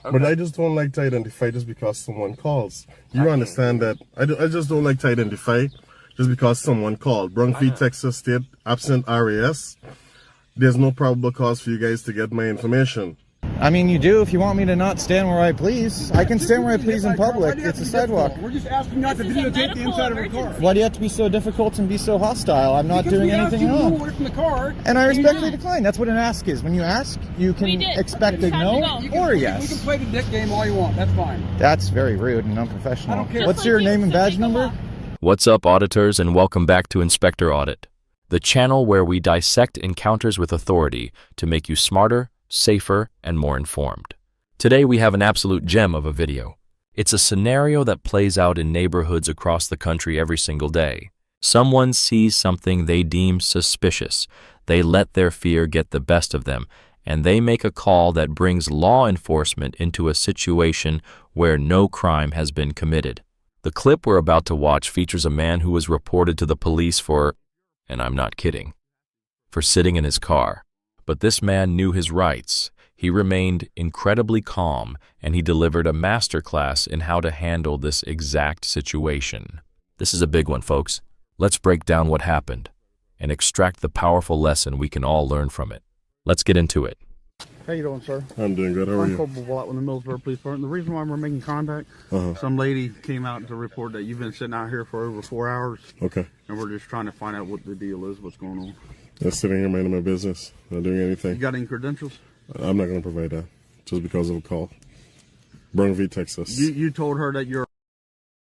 Okay. But I just don't like to identify just because someone calls. You understand that? I just don't like to identify just because someone called. Brunfee, Texas State, absent RAS. There's no probable cause for you guys to get my information. I mean, you do if you want me to not stand where I please. I can stand where I please in public. It's a sidewalk. We're just asking not to videotape the inside of our car. Why do you have to be so difficult and be so hostile? I'm not doing anything wrong. Away from the car, and I respectfully decline. That's what an ask is. When you ask, you can expect a no or a yes. You can play the dick game all you want. That's fine. That's very rude and unprofessional. I don't care. What's your name and badge number? What's up, auditors, and welcome back to Inspector Audit, the channel where we dissect encounters with authority to make you smarter, safer, and more informed. Today we have an absolute gem of a video. It's a scenario that plays out in neighborhoods across the country every single day. Someone sees something they deem suspicious. They let their fear get the best of them, and they make a call that brings law enforcement into a situation where no crime has been committed. The clip we're about to watch features a man who was reported to the police for, and I'm not kidding, for sitting in his car. But this man knew his rights. He remained incredibly calm, and he delivered a masterclass in how to handle this exact situation. This is a big one, folks. Let's break down what happened and extract the powerful lesson we can all learn from it. Let's get into it. How you doing, sir? I'm doing good. How are you? I'm Corporal Blatt with the Millsboro Police Department. The reason why we're making contact, some lady came out to report that you've been sitting out here for over 4 hours. Okay. And we're just trying to find out what the deal is, what's going on. Just sitting here minding my business, not doing anything. You got any credentials? I'm not going to provide that just because of a call. Brunfee, Texas. You told her that you're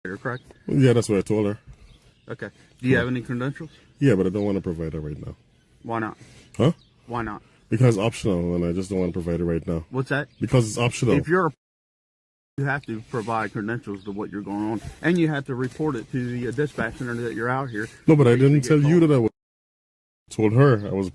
a correct? Yeah, that's what I told her. Okay. Do you have any credentials? Yeah, but I don't want to provide that right now. Why not? Huh? Why not? Because it's optional, and I just don't want to provide it right now. What's that? Because it's optional. If you're you have to provide credentials to what you're going on, and you have to report it to the dispatch center that you're out here. No, but I didn't tell you that I was. I told her I was.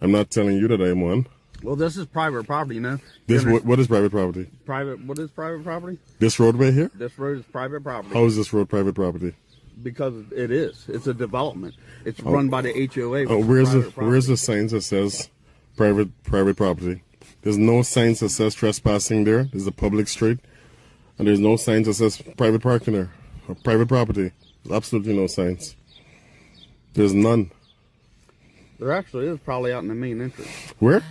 I'm not telling you that I'm one. Well, this is private property, you know. This what is private property? What is private property? This roadway here? This road is private property. How is this road private property? Because it is. It's a development. It's run by the HOA. Where's the sign that says private property? There's no signs that says trespassing there. There's a public street, and there's no signs that says private parking there or private property. There's absolutely no signs. There's none. There actually is, probably out in the main entrance. Where?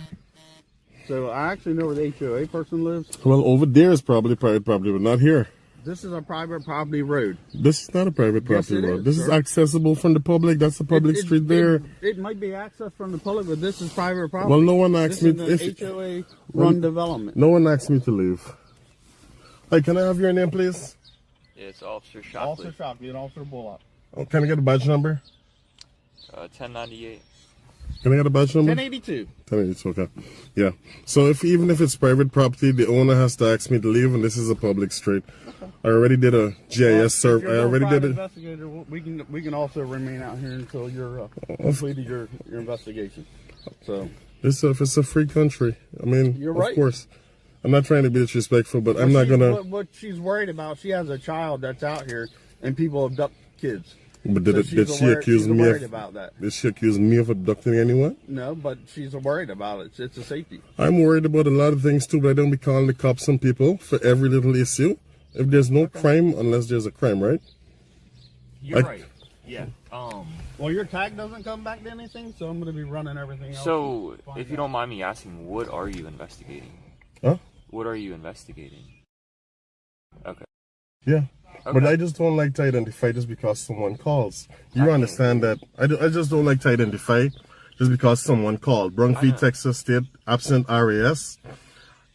So I actually know where the HOA person lives. Well, over there is probably private property, but not here. This is a private property road. This is not a private property road. Is, this is accessible from the public. That's a public street there. It might be accessed from the public, but this is private property. Well, no one asked me if HOA run development. No one asked me to leave. Hey, can I have your name, please? It's Officer Shockley. Officer Shockley and Officer Bullock. Oh, can I get a badge number? 1098. Can I get a badge number? 1082. 1082, okay. Yeah. So even if it's private property, the owner has to ask me to leave, and this is a public street. I already did a GIS survey. I already did it. Investigator, we can also remain out here until you're completed your investigation. So it's a free country. I mean, you're right. Of course. I'm not trying to be disrespectful, but I'm not gonna. What she's worried about, she has a child that's out here, and people abduct kids. But did she accuse me of abducting anyone? No, but she's worried about it. It's a safety. I'm worried about a lot of things too, but I don't be calling the cops on people for every little issue. If there's no crime, unless there's a crime, right? You're right. Yeah. Well, your tag doesn't come back to anything, so I'm going to be running everything else. So, if you don't mind me asking, what are you investigating? Huh? What are you investigating? Okay. Yeah. Okay. But I just don't like to identify just because someone calls. You understand that? I just don't like to identify just because someone called. Brunfee, Texas State, absent RAS.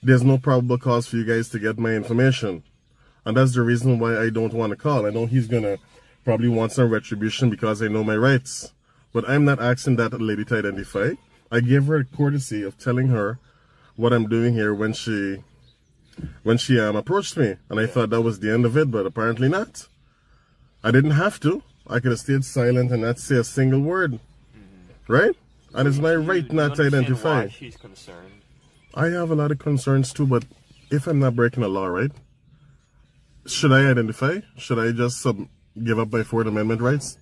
There's no probable cause for you guys to get my information. And that's the reason why I don't want to call. I know he's going to probably want some retribution because I know my rights. But I'm not asking that lady to identify. I gave her a courtesy of telling her what I'm doing here when she approached me, and I thought that was the end of it, but apparently not. I didn't have to. I could have stayed silent and not say a single word, right? And it's my right not to identify. Why she's concerned? I have a lot of concerns too, but if I'm not breaking a law, right? Should I identify? Should I just give up my Fourth Amendment rights?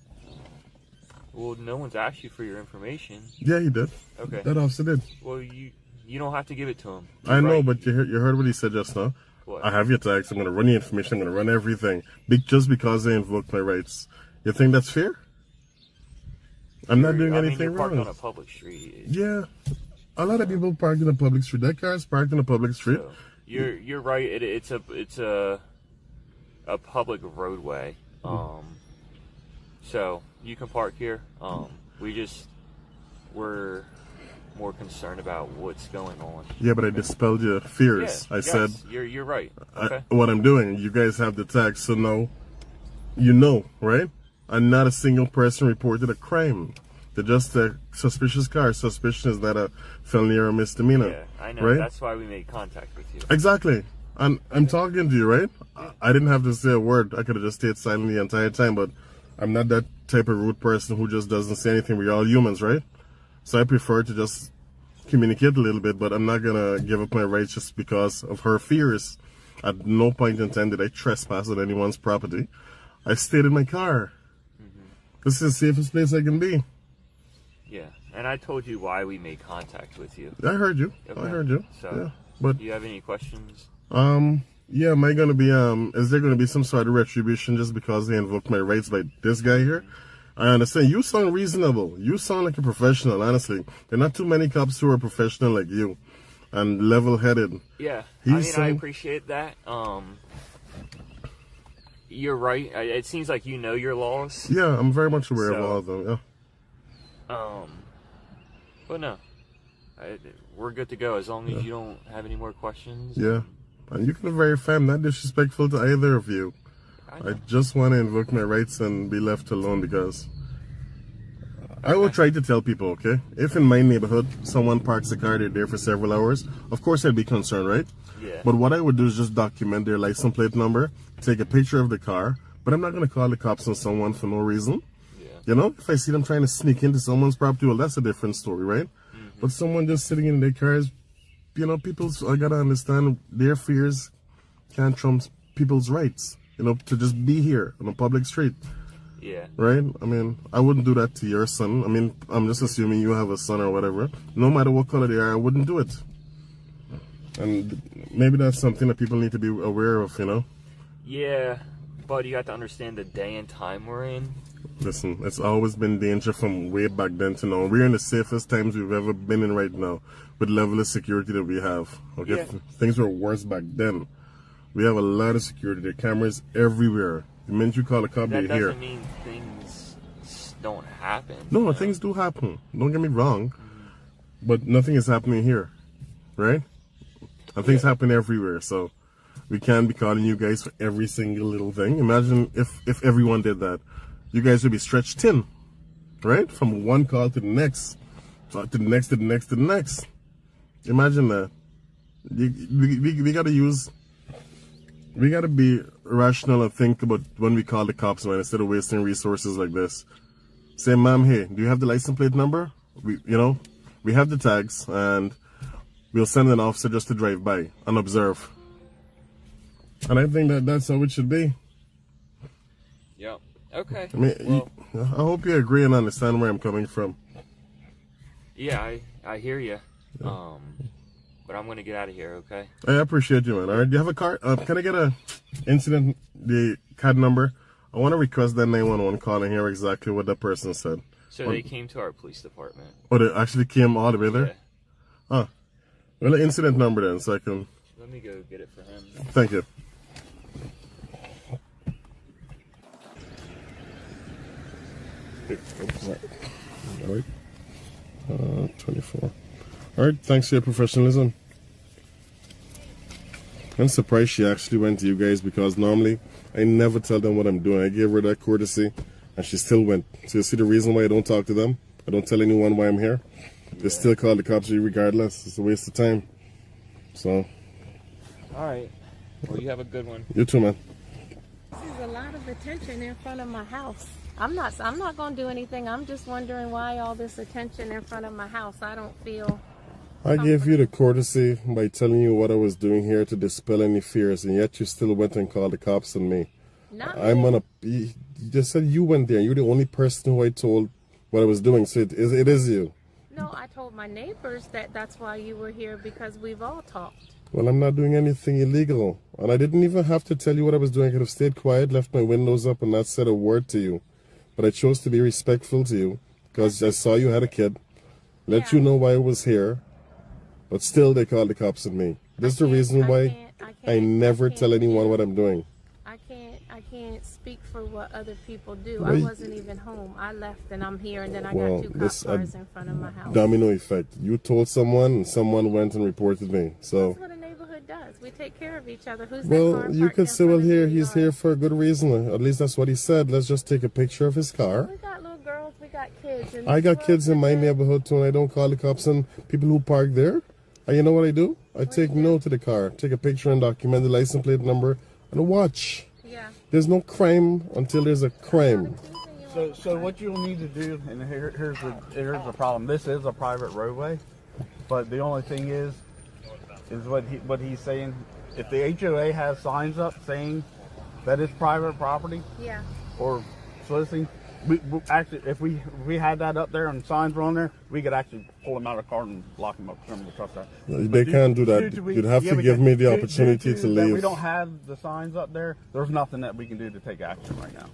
Well, no one's asked you for your information. Yeah, he did. Okay. That officer did. Well, You don't have to give it to him. I know, but you heard what he said just now. What? I have your tags. I'm going to run your information. I'm going to run everything. Just because they invoked my rights. You think that's fair? I'm not doing anything you're parked wrong. on a public street. Yeah. A lot of people park in a public street. That car is parked in a public street. So, you're right. It's a public roadway. So you can park here. We're more concerned about what's going on. Yeah, but I dispelled your fears. Yeah, I said you're right. Okay. what I'm doing. You guys have the tags, so now you know, right? And not a single person reported a crime. They're just a suspicious car. Suspicion is that a felony or a misdemeanor. Yeah, I know. Right? That's why we made contact with you. Exactly. And I'm talking to you, right? I didn't have to say a word. I could have just stayed silent the entire time, but I'm not that type of rude person who just doesn't say anything. We're all humans, right? So I prefer to just communicate a little bit, but I'm not going to give up my rights just because of her fears. At no point in time did I trespass on anyone's property. I stayed in my car. This is the safest place I can be. Yeah, and I told you why we made contact with you. I heard you. Okay. I heard you. So, yeah. But do you have any questions? yeah, am I gonna be is there gonna be some sort of retribution just because they invoked my rights by this guy here? I understand. You sound reasonable. You sound like a professional, honestly. There are not too many cops who are professional like you and level-headed. Yeah, I I appreciate that. You're right. It seems like you know your laws. Yeah, I'm very much aware of all of them, yeah. But no, we're good to go as long as you don't have any more questions. Yeah, and you can be very fair. I'm not disrespectful to either of you. I just want to invoke my rights and be left alone because I will try to tell people, okay? If in my neighborhood someone parks a car, they're there for several hours, of course I'd be concerned, right? Yeah. But what I would do is just document their license plate number, take a picture of the car, but I'm not going to call the cops on someone for no reason. Yeah. You know, if I see them trying to sneak into someone's property, well, that's a different story, right? But someone just sitting in their cars, you know, I got to understand their fears can't trump people's rights, you know, to just be here on a public street. Yeah. Right? I mean, I wouldn't do that to your son. I mean, I'm just assuming you have a son or whatever. No matter what color they are, I wouldn't do it. And maybe that's something that people need to be aware of, you know? Yeah, but you have to understand the day and time we're in. Listen, it's always been danger from way back then to now. We're in the safest times we've ever been in right now with level of security that we have. Okay? Yeah. Things were worse back then. We have a lot of security. There are cameras everywhere. The minute you call a cop, they're That here. doesn't mean things don't happen. No, things do happen. Don't get me wrong. But nothing is happening here. Right? And things happen everywhere. So we can't be calling you guys for every single little thing. Imagine if everyone did that. You guys would be stretched thin. Right? From one call to the next. To the next, to the next, to the next. Imagine that. We gotta use... We gotta be rational and think about when we call the cops, man, instead of wasting resources like this. Say, ma'am, hey, do you have the license plate number? We have the tags, and we'll send an officer just to drive by and observe. And I think that's how it should be. Yeah. Okay. I mean, well, I hope you agree and understand where I'm coming from. yeah, I hear you. But I'm gonna get out of here. Okay. I appreciate you, man. All right, do you have a car? Can I get the CAD number? I want to request that 911 call and hear exactly what that person said. So they came to our police department. Oh, they actually came all the way there? Yeah. Huh. Well, the incident number then, so I can... Let me go get it for him. Thank you. All right. 24. All right, thanks for your professionalism. I'm surprised she actually went to you guys because normally I never tell them what I'm doing. I gave her that courtesy and she still went. So you see the reason why I don't talk to them? I don't tell anyone why I'm here. They still call the cops regardless. It's a waste of time. So. All right. Well, you have a good one. You too, man. This is a lot of attention in front of my house. I'm not going to do anything. I'm just wondering why all this attention in front of my house. I don't feel... I gave you the courtesy by telling you what I was doing here to dispel any fears, and yet you still went and called the cops on me. You just said you went there. You're the only person who I told what I was doing, so it is you. No, I told my neighbors that that's why you were here, because we've all talked. Well, I'm not doing anything illegal. And I didn't even have to tell you what I was doing. I could have stayed quiet, left my windows up, and not said a word to you. But I chose to be respectful to you because I saw you had a kid. Let you know why I was here. But still, they called the cops on me. This is the reason why I never tell anyone what I'm doing. I can't speak for what other people do. I wasn't even home. I left and I'm here, and then I got 2 cop cars in front of my house. Domino effect. You told someone and someone went and reported me. So that's what a neighborhood does. We take care of each other. Who's well, you could say, well, he's here for a good reason. At least that's what he said. Let's just take a picture of his car. We got little girls, we got kids. And I got kids in my neighborhood too, and I don't call the cops on people who park there. And you know what I do? I take note of the car, take a picture and document the license plate number and a watch. Yeah. There's no crime until there's a crime. So what you'll need to do, and here's the problem. This is a private roadway, but the only thing is what he's saying. If the HOA has signs up saying that it's private property, yeah, or soliciting, we actually, if we had that up there and signs were on there, we could actually pull them out of the car and lock them up. Criminal trespass. They can't do that. You'd have to give me the opportunity to leave. We don't have the signs up there. There's nothing that we can do to take action right now.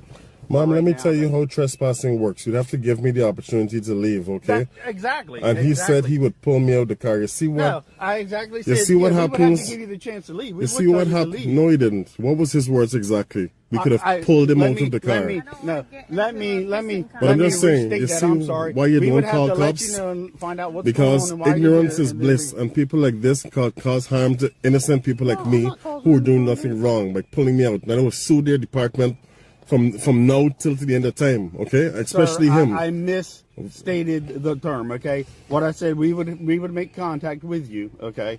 Mom, let me tell you how trespassing works. You'd have to give me the opportunity to leave, okay? Exactly. And he said he would pull me out of the car. You see what? No, I exactly said. You see what happens? We would have to give you the chance to leave. You see what happened? No, he didn't. What was his words exactly? We could have pulled him out of the car. Let me. But I'm just saying, you see why you don't call cops? Because ignorance is bliss, and people like this cause harm to innocent people like me who are doing nothing wrong by pulling me out. And I will sue their department from now till to the end of time, okay? Especially him. I misstated the term, okay? What I said, we would make contact with you, okay?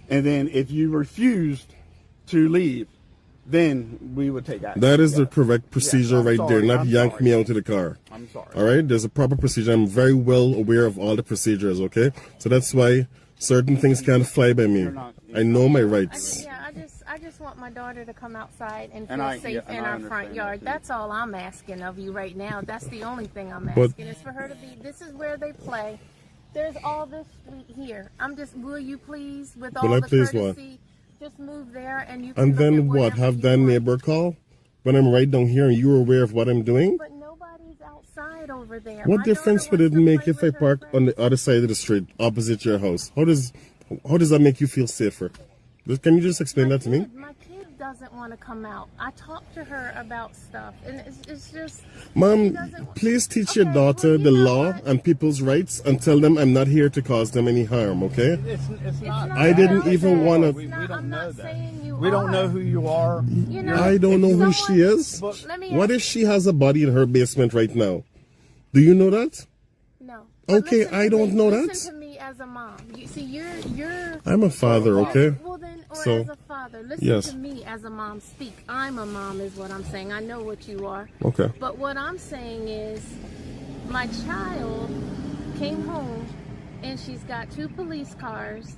And then if you refused to leave, then we would take action. That is the correct procedure right there, not yank me out of the car. I'm sorry. All right? There's a proper procedure. I'm very well aware of all the procedures, okay? So that's why certain things can't fly by me. I know my rights. I just want my daughter to come outside and feel safe in our front yard. That's all I'm asking of you right now. That's the only thing I'm asking is for her to be. This is where they play. There's all this street here. I'm just. Will you please, with all the courtesy, just move there and you. And then what? Have that neighbor call when I'm right down here and you're aware of what I'm doing? But nobody's outside over there. What difference would it make if I park on the other side of the street, opposite your house? How does that make you feel safer? Can you just explain that to me? My kid doesn't want to come out. I talked to her about stuff, and it's just... Mom, please teach your daughter the law and people's rights and tell them I'm not here to cause them any harm, okay? It's not. I didn't even want to... We don't know that. We don't know who you are. You know, I don't know who she is. What if she has a body in her basement right now? Do you know that? No. Okay, I don't know that. Listen to me as a mom. You see, you're... I'm a father, okay? Well, then, or So, as a father, listen to me as a mom speak. I'm a mom is what I'm saying. I know what you are. Okay. But what I'm saying is, my child came home and she's got 2 police cars.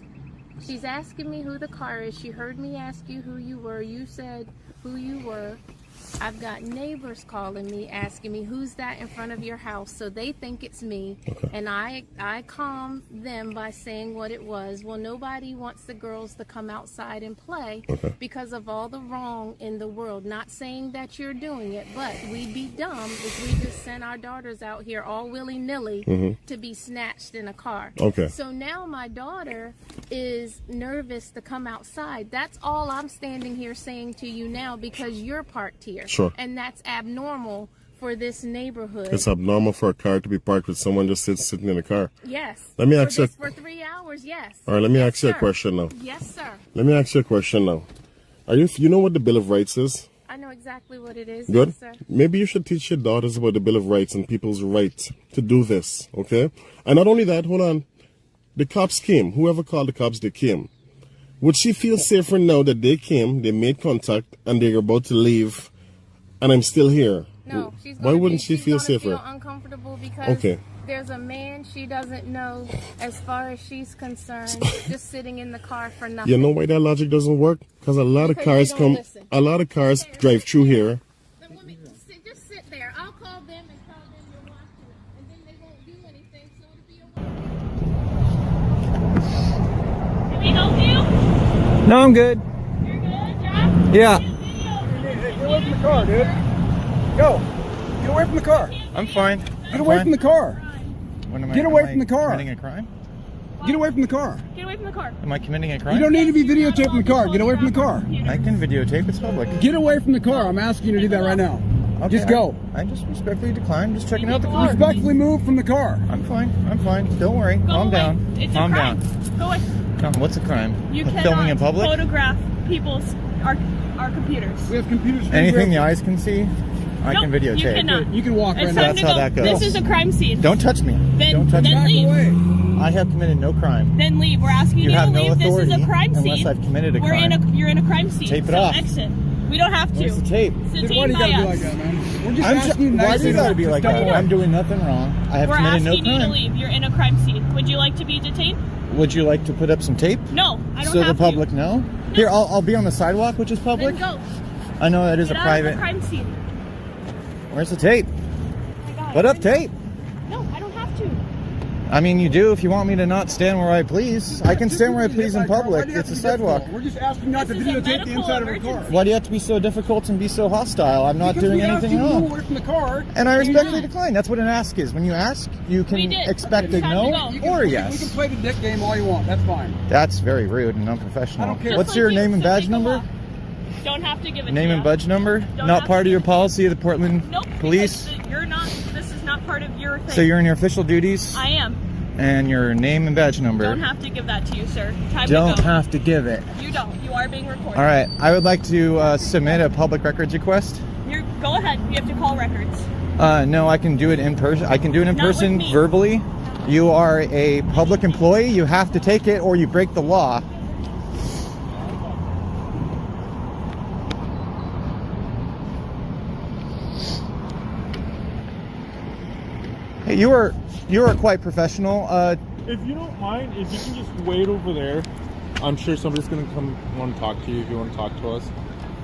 She's asking me who the car is. She heard me ask you who you were. You said who you were. I've got neighbors calling me, asking me, who's that in front of your house? So they think it's me. Okay. And I calmed them by saying what it was. Well, nobody wants the girls to come outside and play because of all the wrong in the world. Not saying that you're doing it, but we'd be dumb if we just sent our daughters out here all willy-nilly to be snatched in a car. Okay. So now my daughter is nervous to come outside. That's all I'm standing here saying to you now because you're parked here. Sure. And that's abnormal for this neighborhood. It's abnormal for a car to be parked with someone just sitting in a car. Yes. Let me ask you. For 3 hours, yes. All right, let me ask you a question now. Yes, sir. Let me ask you a question now. You know what the Bill of Rights is? I know exactly what it is. Good. Yes, sir. Maybe you should teach your daughters about the Bill of Rights and people's right to do this, okay? And not only that, hold on. The cops came. Whoever called the cops, they came. Would she feel safer now that they came, they made contact, and they're about to leave, and I'm still here? No, why wouldn't she feel safer? Feel uncomfortable because there's a man she doesn't know, as far as she's concerned, just sitting in the car for nothing. You know why that logic doesn't work? Because a lot of cars drive through here. Just sit there. I'll call them and tell them you're watching, and then they won't do anything. So it'll be a No, I'm good. You're good, John? Yeah. Get away from the car, dude. Go. Get away from the car. I'm fine. Get away from the car. What am Get away from the car. Committing a crime? Get away from the car. Get away from the car. Am I committing a crime? You don't need to be videotaping the car. Get away from the car. I can videotape. It's public. Get away from the car. I'm asking you to do that right now. Okay, Just go. I just respectfully decline. Just checking out the car. Respectfully move from the car. I'm fine. I'm fine. Don't worry. Go Calm away. down. It's Calm a crime. down. Go away. Calm. What's a crime? You Filming cannot in public? photograph our computers. We have computers. Anything the eyes can see, I Nope, can videotape. You cannot. You can walk It's right time now. That's to how go. that goes. This is a crime scene. Don't touch me. Then, Don't touch then me. leave. Away. I have committed no crime. Then leave. We're asking You you, have to no leave. This is authority a crime scene. unless I've committed a We're crime. you're in a crime scene. Tape it so off. Exit. We don't have to. Where's the tape? It's Dude, why detained do you by gotta be us. like that, man? We're just I'm asking you why do nicely. you gotta be like Just that? don't I'm doing nothing wrong. I have We're committed no asking you to crime. leave. You're in a crime scene. Would you like to be detained? Would you like to put up some tape? No, I don't So the have public to. know? Here, I'll be on the sidewalk, which is public. Then go. I know that is Get a out private. of the crime scene. Where's the tape? I got it. Put up tape. No, I don't have to. I mean, you do if you want me to not stand where I please. I can stand where I please in public. It's a sidewalk. We're just asking not to This is a videotape the medical inside of our car. emergency. Why do you have to be so difficult and be so hostile? I'm not Because doing we asked anything you to move wrong. away from the car. And I you respectfully didn't. decline. That's what an ask is. When you ask, you We can did. expect a It's time to no go. You can- or We can yes. play the dick game all you want. That's fine. That's very rude and unprofessional. I don't care. What's Just your like you, name and so badge take a number? walk. Don't have to give it Name to and you. badge number? Don't Not have part to. of your policy of the Portland Nope. Police? because You're not. This is not part of your thing. So you're in your official duties? I am. And your name and badge number? Don't have to give that to you, sir. Time Don't to go. have to give it. You don't. You are being recorded. All right. I would like to submit a public records request. Go ahead. You have to call records. No, I can do it in person. I can do it in Not with person me. verbally. You are a public employee. You have to take it or you break the law. Hey, you are quite professional. If you don't mind, if you can just wait over there, I'm sure somebody's gonna come want to talk to you if you want to talk to us.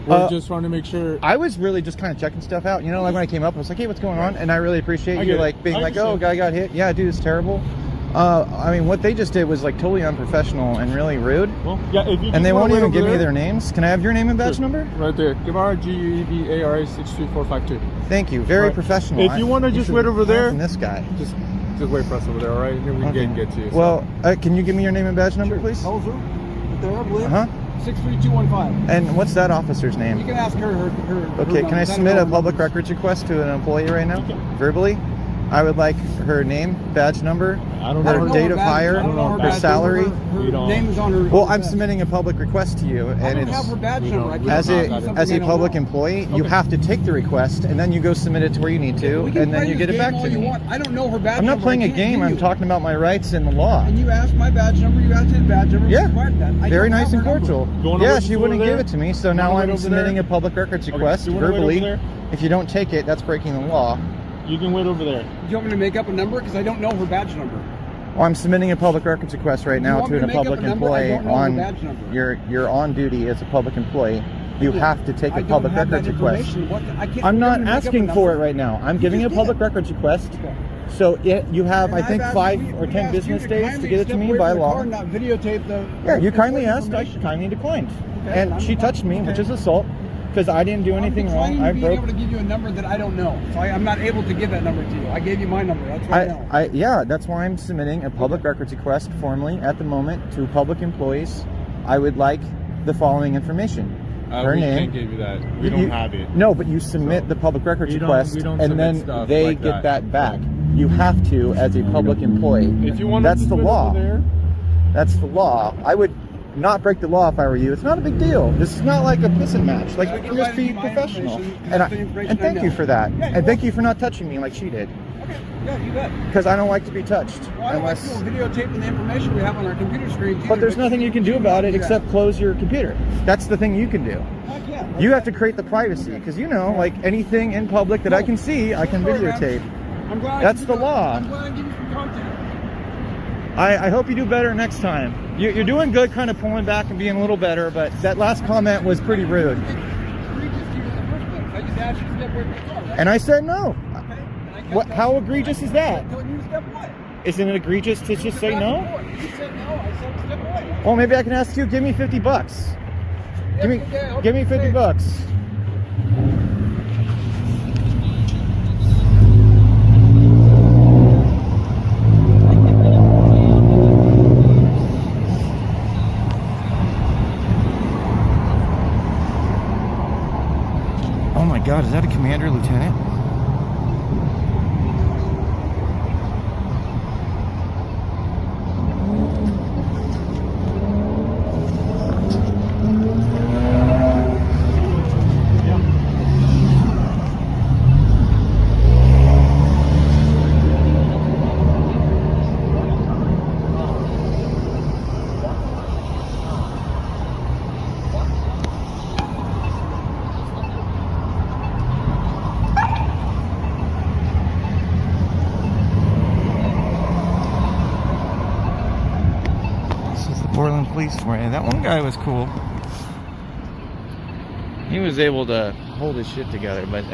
We're just trying to make sure. I was really just kind of checking stuff out. You know, like when I came up, I was like, "Hey, what's going on?" And I really appreciate I you get it. like being I like, "Oh, understand. guy got hit." Yeah, dude, it's terrible. I mean, what they just did was like totally unprofessional and really rude. Well, yeah, if you And just they wanna won't wait even over give me there- their names. Can I have your name and badge Sure. number? Right there. Guevara, G-U-E-V-A-R-A 62452. Thank you. Very Right. professional. If you wanna just should wait over learn there- from this guy. Just wait for us over there, all right? And then we Okay. can get to you. so. Well, can you give me your name and badge number, please? How's her? Right there, I believe. Uh huh. 63215. And what's that officer's You name? can ask her. Okay, can I number. submit a public records request to an employee right now? Verbally? I would like her name, badge number, I don't know her her date badge- of I hire, don't know her badge salary. number. Her You don't- name is on her. Well, on her I'm badge. submitting a public request to you, I and don't have her it's badge We number. don't- I we can't as don't a have something as I a don't public know. employee, you Okay. have to take the request, and then you go submit it to where you need to, We can and then play you this get it game back all to you me. want. I don't know her badge I'm not number. playing I a can't game. give I'm you. talking about my rights and the law. And you asked my badge number. You asked his badge number. Yeah. Provided that. I Very don't nice have and her number. cordial. You wanna Yeah, wait she just wouldn't over give there? it to me, so You now wanna wait I'm over submitting there? a public records Okay, request you wanna wait over verbally. there? If you don't take it, that's breaking the law. You can wait over there. Do you want me to make up a number? Because I don't know her badge number. Well, I'm submitting a public records request right You now want to me to a make up public a number? I employee don't know her on badge number. you're on duty as a public employee. You Yeah. have to take I a don't public have that records request. information. I can't. I'm you not want me to make up a asking number? for it right now. I'm giving you a just public did. records request. Okay. So you have, And I think, I've asked 5 you- or we 10 asked you business to days kindly to get it to step me away by from the law. car and not videotape the. Yeah, you kindly the asked, I information. kindly declined. Okay, And I'm she touched me, okay. which is assault, because I didn't do anything I'm wrong. declining I being broke. able to give you a number that I don't know, so I'm not able to give that number to you. I gave you my number. That's what I know. Yeah, that's why I'm submitting a public records request formally at the moment to public employees. I would like the following information. Her We name. can't give you that. We You- don't have it. No, but you submit the public records We don't- request, we don't and submit then stuff they like get that. that back. You have to as a public employee. If you want That's to the wait law. over there, That's the law. I would not break the law if I were you. It's not a big deal. This is not like a pissing match. Like, we can just be professional. And thank you for that. And thank you for not touching me like she did. Okay, yeah, you bet. Because I don't like to be touched. Well, I don't like people videotaping the information we have on our computer screens. But there's nothing you can do about it Yeah. except close your computer. That's the thing you can do. Heck yeah. You have to create the privacy, because you know, like anything in public that I can see, I can Sorry, man. videotape. I'm glad I That's give the you- law. I'm glad I give you some content. I hope you do better next time. You're doing good, kind of pulling back and being a little better, but that last comment was pretty rude. Egregious to you in the first place. I just asked you to step away from the car, right? And I said no. Okay. And I kept What? telling How you- egregious is I that? kept telling you to step away. Isn't it egregious to just say no? You said no. I said step away. Well, maybe I can ask you, give me $50. Give me $50. Oh my God, is that a commander, lieutenant? Portland Police Force. That one guy was cool. He was able to hold his shit together, but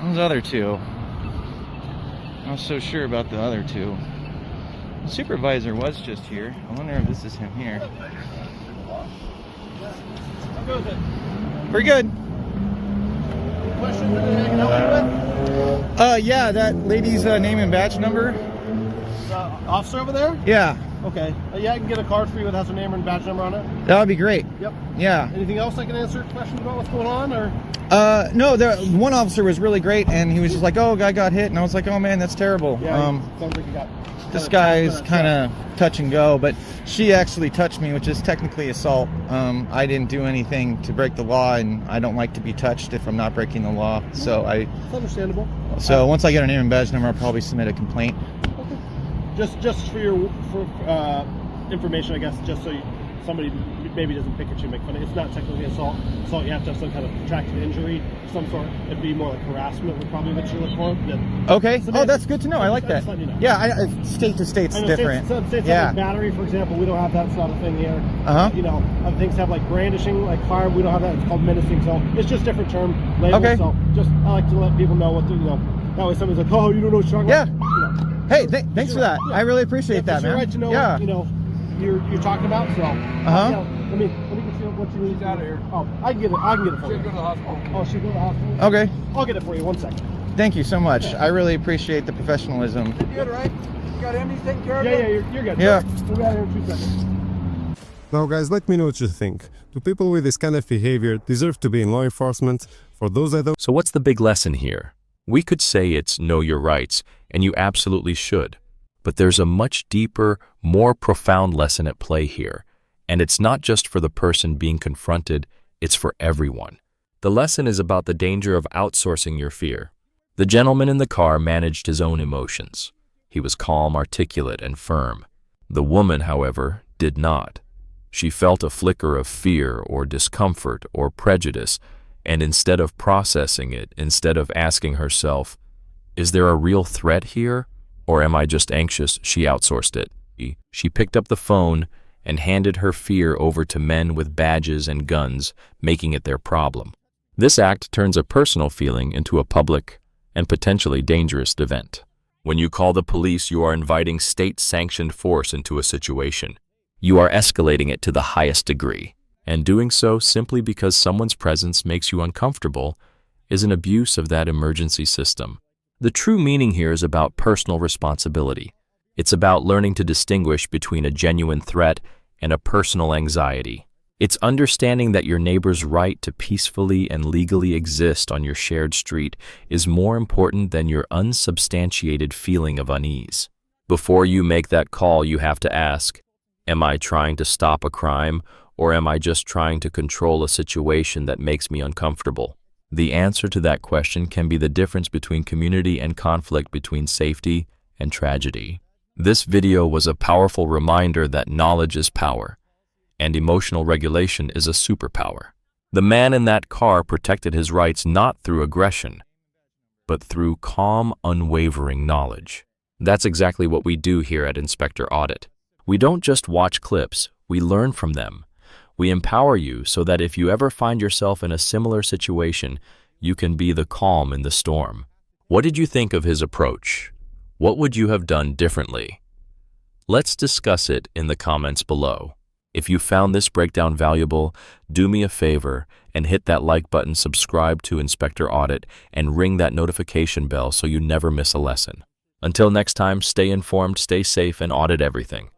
those other two, I'm not so sure about the other two. The supervisor was just here. I wonder if this is him here. Pretty good. Questions that I can help you with? Yeah, that lady's name and badge number. Officer over there? Yeah, Okay. Yeah, I can get a card for you that has her name and badge number on it. that would be great. Yep. Yeah. Anything else I can answer questions about what's going on, or? No, the one officer was really great, and he was just like, "Oh, a guy got hit," and I was like, "Oh man, that's terrible." Yeah. Sounds like you got. This guy's kind of touch and go, but she actually touched me, which is technically assault. I didn't do anything to break the law, and I don't like to be touched if I'm not breaking the law. So It's understandable. So once I get her name and badge number, I'll probably submit a complaint. Just for your information, I guess, just so somebody maybe doesn't pick at you, make fun of it. It's not technically assault. Assault, you have to have some kind of protracted injury, some sort. It'd be more like harassment would probably what you look for. Okay. Oh, that's good to know. I like that. You know. Yeah, state to state's different. States Yeah. have like battery, for example. We don't have that. It's not a thing here. Uh-huh. You know, other things have like brandishing, like firearm. We don't have that. It's called menacing. So it's just different term labels. Okay. So just I like to let people know what to, you know. That way somebody's like, oh, you don't know what you're talking Yeah. about. You know. Hey, thanks for that. Yeah. I really appreciate that, It's man. your right to know Yeah. what, you know, you're talking about. So, Uh-huh. you know, let me get you what you need. She's out of here. Oh, I can get it. I can get it for you. She'll go to the hospital. Oh, she'll go to the hospital. Okay. I'll get it for you. 1 second. Thank you so much. I really appreciate the professionalism. You good, right? You got Emmy's taken care of? Yeah, you're good. Yeah. We'll be out here in 2 seconds. Now guys, let me know what you think. Do people with this kind of behavior deserve to be in law enforcement? For those that don't, So what's the big lesson here? We could say it's know your rights, and you absolutely should. But there's a much deeper, more profound lesson at play here. And it's not just for the person being confronted, it's for everyone. The lesson is about the danger of outsourcing your fear. The gentleman in the car managed his own emotions. He was calm, articulate, and firm. The woman, however, did not. She felt a flicker of fear or discomfort or prejudice, and instead of processing it, instead of asking herself, is there a real threat here, or am I just anxious, she outsourced it. She picked up the phone and handed her fear over to men with badges and guns, making it their problem. This act turns a personal feeling into a public and potentially dangerous event. When you call the police, you are inviting state-sanctioned force into a situation. You are escalating it to the highest degree, and doing so simply because someone's presence makes you uncomfortable is an abuse of that emergency system. The true meaning here is about personal responsibility. It's about learning to distinguish between a genuine threat and a personal anxiety. It's understanding that your neighbor's right to peacefully and legally exist on your shared street is more important than your unsubstantiated feeling of unease. Before you make that call, you have to ask, am I trying to stop a crime, or am I just trying to control a situation that makes me uncomfortable? The answer to that question can be the difference between community and conflict, between safety and tragedy. This video was a powerful reminder that knowledge is power, and emotional regulation is a superpower. The man in that car protected his rights not through aggression, but through calm, unwavering knowledge. That's exactly what we do here at Inspector Audit. We don't just watch clips, we learn from them. We empower you so that if you ever find yourself in a similar situation, you can be the calm in the storm. What did you think of his approach? What would you have done differently? Let's discuss it in the comments below. If you found this breakdown valuable, do me a favor and hit that like button, subscribe to Inspector Audit, and ring that notification bell so you never miss a lesson. Until next time, stay informed, stay safe, and audit everything.